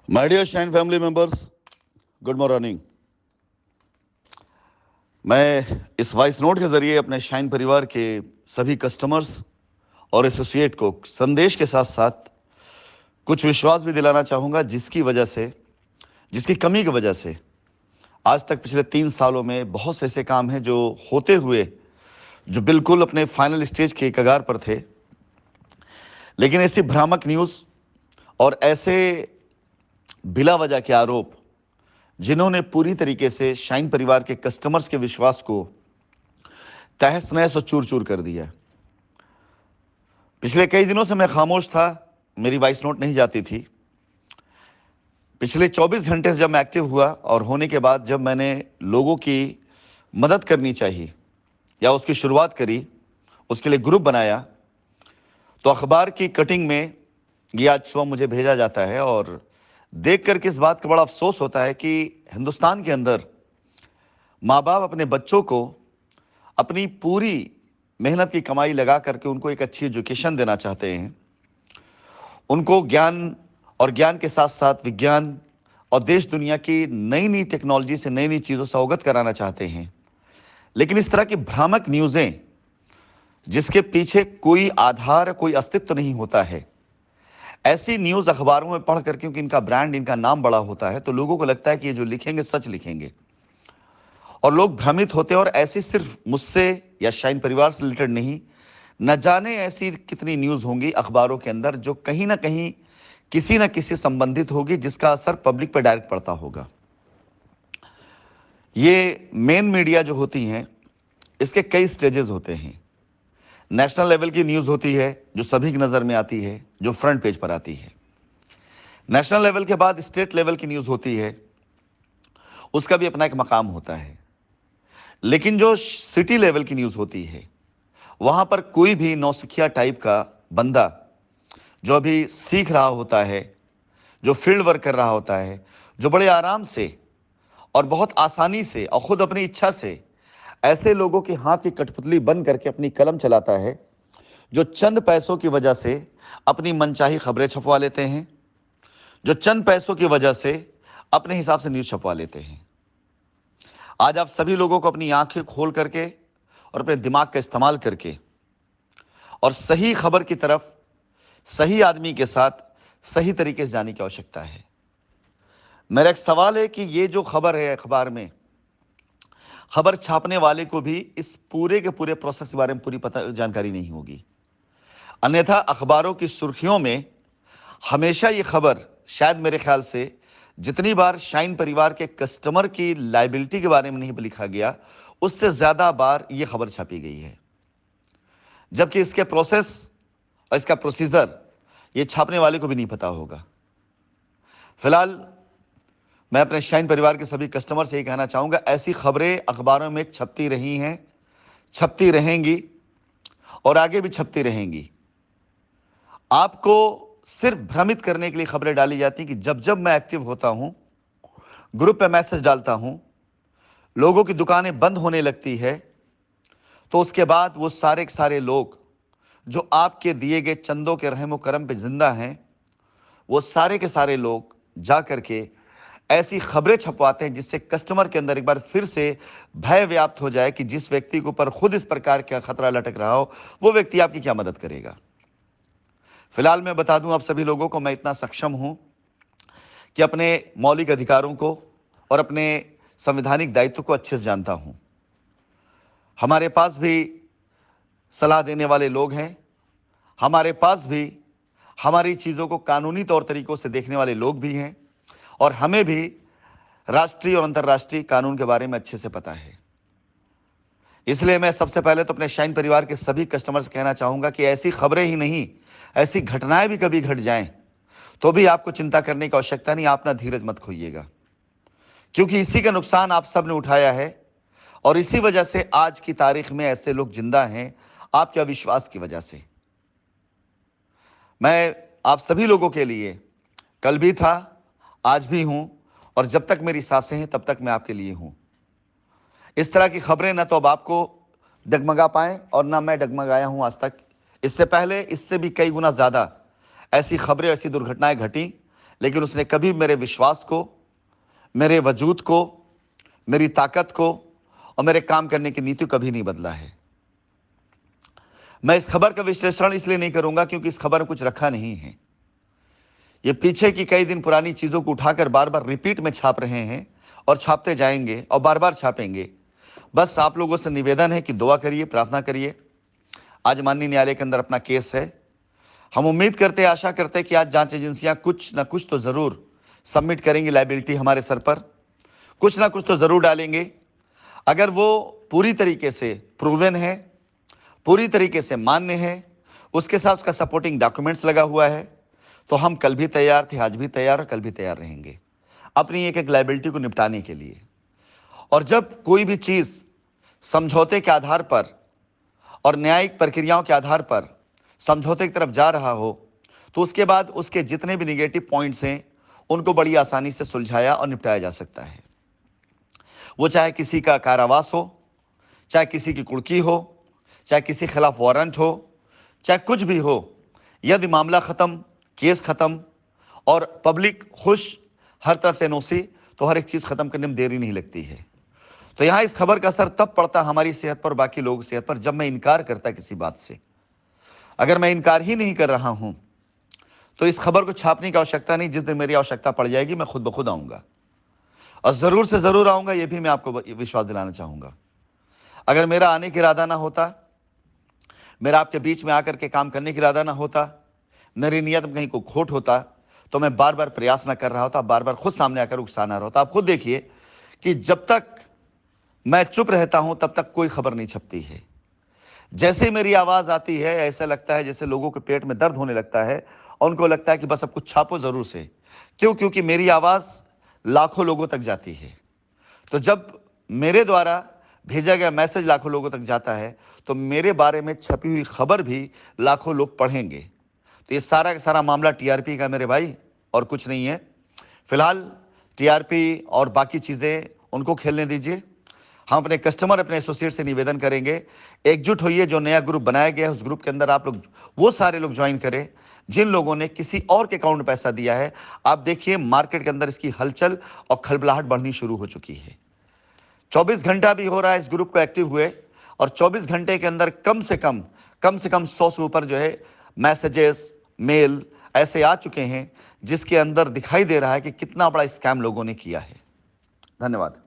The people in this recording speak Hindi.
My dear Shine family members, good morning. मैं इस वॉइस नोट के जरिए अपने शाइन परिवार के सभी कस्टमर्स और एसोसिएट को संदेश के साथ साथ कुछ विश्वास भी दिलाना चाहूँगा, जिसकी कमी की वजह से आज तक पिछले 3 सालों में बहुत से ऐसे काम हैं जो होते हुए जो बिल्कुल अपने फाइनल स्टेज के कगार पर थे, लेकिन ऐसी भ्रामक न्यूज़ और ऐसे बिला वजह के आरोप जिन्होंने पूरी तरीके से शाइन परिवार के कस्टमर्स के विश्वास को तहस नहस और चूर चूर कर दिया। पिछले कई दिनों से मैं खामोश था, मेरी वॉइस नोट नहीं जाती थी। पिछले 24 घंटे से जब मैं एक्टिव हुआ और होने के बाद जब मैंने लोगों की मदद करनी चाहिए या उसकी शुरुआत करी, उसके लिए ग्रुप बनाया, तो अखबार की कटिंग में ये आज सुबह मुझे भेजा जाता है और देख कर के इस बात का बड़ा अफसोस होता है कि हिंदुस्तान के अंदर माँ बाप अपने बच्चों को अपनी पूरी मेहनत की कमाई लगा करके उनको एक अच्छी एजुकेशन देना चाहते हैं, उनको ज्ञान और ज्ञान के साथ साथ विज्ञान और देश दुनिया की नई नई टेक्नोलॉजी से नई नई चीज़ों से अवगत कराना चाहते हैं। लेकिन इस तरह की भ्रामक न्यूज़ें जिसके पीछे कोई आधार, कोई अस्तित्व नहीं होता है, ऐसी न्यूज़ अखबारों में पढ़ करके, क्योंकि इनका ब्रांड, इनका नाम बड़ा होता है, तो लोगों को लगता है कि ये जो लिखेंगे सच लिखेंगे और लोग भ्रमित होते हैं। और ऐसी सिर्फ मुझसे या शाइन परिवार से रिलेटेड नहीं, न जाने ऐसी कितनी न्यूज़ होंगी अखबारों के अंदर जो कहीं ना कहीं किसी न किसी संबंधित होगी, जिसका असर पब्लिक पर डायरेक्ट पड़ता होगा। ये मेन मीडिया जो होती हैं, इसके कई स्टेजेस होते हैं। नेशनल लेवल की न्यूज़ होती है जो सभी की नज़र में आती है, जो फ्रंट पेज पर आती है। नेशनल लेवल के बाद स्टेट लेवल की न्यूज़ होती है, उसका भी अपना एक मकाम होता है। लेकिन जो सिटी लेवल की न्यूज़ होती है, वहाँ पर कोई भी नौसिखिया टाइप का बंदा जो अभी सीख रहा होता है, जो फील्ड वर्क कर रहा होता है, जो बड़े आराम से और बहुत आसानी से और ख़ुद अपनी इच्छा से ऐसे लोगों के हाथ की कठपुतली बन करके अपनी कलम चलाता है, जो चंद पैसों की वजह से अपनी मनचाही खबरें छपवा लेते हैं, जो चंद पैसों की वजह से अपने हिसाब से न्यूज़ छपवा लेते हैं। आज आप सभी लोगों को अपनी आंखें खोल करके और अपने दिमाग का इस्तेमाल करके और सही खबर की तरफ सही आदमी के साथ सही तरीके से जाने की आवश्यकता है। मेरा एक सवाल है कि ये जो खबर है अखबार में, खबर छापने वाले को भी इस पूरे के पूरे प्रोसेस के बारे में पूरी पता जानकारी नहीं होगी। अन्यथा अखबारों की सुर्खियों में हमेशा ये खबर, शायद मेरे ख्याल से जितनी बार शाइन परिवार के कस्टमर की लाइबिलिटी के बारे में नहीं लिखा गया, उससे ज़्यादा बार ये खबर छापी गई है। जबकि इसके प्रोसेस और इसका प्रोसीजर ये छापने वाले को भी नहीं पता होगा। फिलहाल मैं अपने शाइन परिवार के सभी कस्टमर से ये कहना चाहूँगा, ऐसी खबरें अखबारों में छपती रही हैं, छपती रहेंगी और आगे भी छपती रहेंगी। आपको सिर्फ भ्रमित करने के लिए खबरें डाली जाती हैं कि जब जब मैं एक्टिव होता हूँ, ग्रुप पे मैसेज डालता हूँ, लोगों की दुकानें बंद होने लगती है, तो उसके बाद वो सारे के सारे लोग जो आपके दिए गए चंदों के रहम करम पे जिंदा हैं, वो सारे के सारे लोग जा करके ऐसी खबरें छपवाते हैं जिससे कस्टमर के अंदर एक बार फिर से भय व्याप्त हो जाए कि जिस व्यक्ति के ऊपर खुद इस प्रकार का खतरा लटक रहा हो, वो व्यक्ति आपकी क्या मदद करेगा। फिलहाल मैं बता दूं आप सभी लोगों को, मैं इतना सक्षम हूं कि अपने मौलिक अधिकारों को और अपने संवैधानिक दायित्व को अच्छे से जानता हूं। हमारे पास भी सलाह देने वाले लोग हैं, हमारे पास भी हमारी चीज़ों को कानूनी तौर तरीकों से देखने वाले लोग भी हैं और हमें भी राष्ट्रीय और अंतर्राष्ट्रीय कानून के बारे में अच्छे से पता है। इसलिए मैं सबसे पहले तो अपने शाइन परिवार के सभी कस्टमर्स से कहना चाहूँगा कि ऐसी खबरें ही नहीं, ऐसी घटनाएं भी कभी घट जाएं तो भी आपको चिंता करने की आवश्यकता नहीं, आप ना धीरज मत खोइएगा, क्योंकि इसी का नुकसान आप सब ने उठाया है और इसी वजह से आज की तारीख में ऐसे लोग जिंदा हैं, आपके अविश्वास की वजह से। मैं आप सभी लोगों के लिए कल भी था, आज भी हूं और जब तक मेरी सांसें हैं तब तक मैं आपके लिए हूं। इस तरह की खबरें ना तो अब आपको डगमगा पाएं और ना मैं डगमगाया हूं आज तक। इससे पहले इससे भी कई गुना ज़्यादा ऐसी खबरें, ऐसी दुर्घटनाएं घटी, लेकिन उसने कभी मेरे विश्वास को, मेरे वजूद को, मेरी ताकत को और मेरे काम करने की नीति कभी नहीं बदला है। मैं इस खबर का विश्लेषण इसलिए नहीं करूंगा क्योंकि इस खबर में कुछ रखा नहीं है। ये पीछे की कई दिन पुरानी चीजों को उठाकर बार बार रिपीट में छाप रहे हैं और छापते जाएंगे और बार बार छापेंगे। बस आप लोगों से निवेदन है कि दुआ करिए, प्रार्थना करिए। आज माननीय न्यायालय के अंदर अपना केस है। हम उम्मीद करते, आशा करते कि आज जांच एजेंसियां कुछ ना कुछ तो जरूर सबमिट करेंगी, लायबिलिटी हमारे सर पर कुछ ना कुछ तो जरूर डालेंगे। अगर वो पूरी तरीके से प्रूवन है, पूरी तरीके से मान्य है, उसके साथ उसका सपोर्टिंग डॉक्यूमेंट्स लगा हुआ है, तो हम कल भी तैयार थे, आज भी तैयार और कल भी तैयार रहेंगे अपनी एक एक लायबिलिटी को निपटाने के लिए। और जब कोई भी चीज़ समझौते के आधार पर और न्यायिक प्रक्रियाओं के आधार पर समझौते की तरफ जा रहा हो, तो उसके बाद उसके जितने भी निगेटिव पॉइंट्स हैं उनको बड़ी आसानी से सुलझाया और निपटाया जा सकता है। वो चाहे किसी का कारावास हो, चाहे किसी की कुर्की हो, चाहे किसी के खिलाफ वारंट हो, चाहे कुछ भी हो, यदि मामला ख़त्म, केस ख़त्म और पब्लिक खुश, हर तरफ से एनओसी, तो हर एक चीज़ ख़त्म करने में देरी नहीं लगती है। तो यहाँ इस खबर का असर तब पड़ता हमारी सेहत पर, बाकी लोगों की सेहत पर, जब मैं इनकार करता किसी बात से। अगर मैं इनकार ही नहीं कर रहा हूँ तो इस खबर को छापने की आवश्यकता नहीं। जिस दिन मेरी आवश्यकता पड़ जाएगी मैं खुद ब खुद आऊँगा और ज़रूर से ज़रूर आऊँगा, ये भी मैं आपको विश्वास दिलाना चाहूँगा। अगर मेरा आने का इरादा ना होता, मेरा आपके बीच में आकर के काम करने का इरादा ना होता, मेरी नीयत में कहीं को खोट होता, तो मैं बार बार प्रयास ना कर रहा होता, बार बार खुद सामने आकर उकसाना रहा होता। आप खुद देखिए कि जब तक मैं चुप रहता हूं तब तक कोई खबर नहीं छपती है। जैसे ही मेरी आवाज़ आती है ऐसा लगता है जैसे लोगों के पेट में दर्द होने लगता है और उनको लगता है कि बस अब कुछ छापो ज़रूर से। क्यों? क्योंकि मेरी आवाज़ लाखों लोगों तक जाती है। तो जब मेरे द्वारा भेजा गया मैसेज लाखों लोगों तक जाता है तो मेरे बारे में छपी हुई खबर भी लाखों लोग पढ़ेंगे। तो ये सारा का सारा मामला टीआरपी का मेरे भाई, और कुछ नहीं है। फिलहाल टीआरपी और बाकी चीज़ें उनको खेलने दीजिए। हम अपने कस्टमर, अपने एसोसिएट से निवेदन करेंगे, एकजुट होइए। जो नया ग्रुप बनाया गया है उस ग्रुप के अंदर आप लोग, वो सारे लोग ज्वाइन करें जिन लोगों ने किसी और के अकाउंट में पैसा दिया है। आप देखिए मार्केट के अंदर इसकी हलचल और खलबलाहट बढ़नी शुरू हो चुकी है। 24 घंटा भी हो रहा है इस ग्रुप को एक्टिव हुए और 24 घंटे के अंदर कम से कम 100 से ऊपर जो है मैसेजेस, मेल ऐसे आ चुके हैं जिसके अंदर दिखाई दे रहा है कि कितना बड़ा स्कैम लोगों ने किया है। धन्यवाद।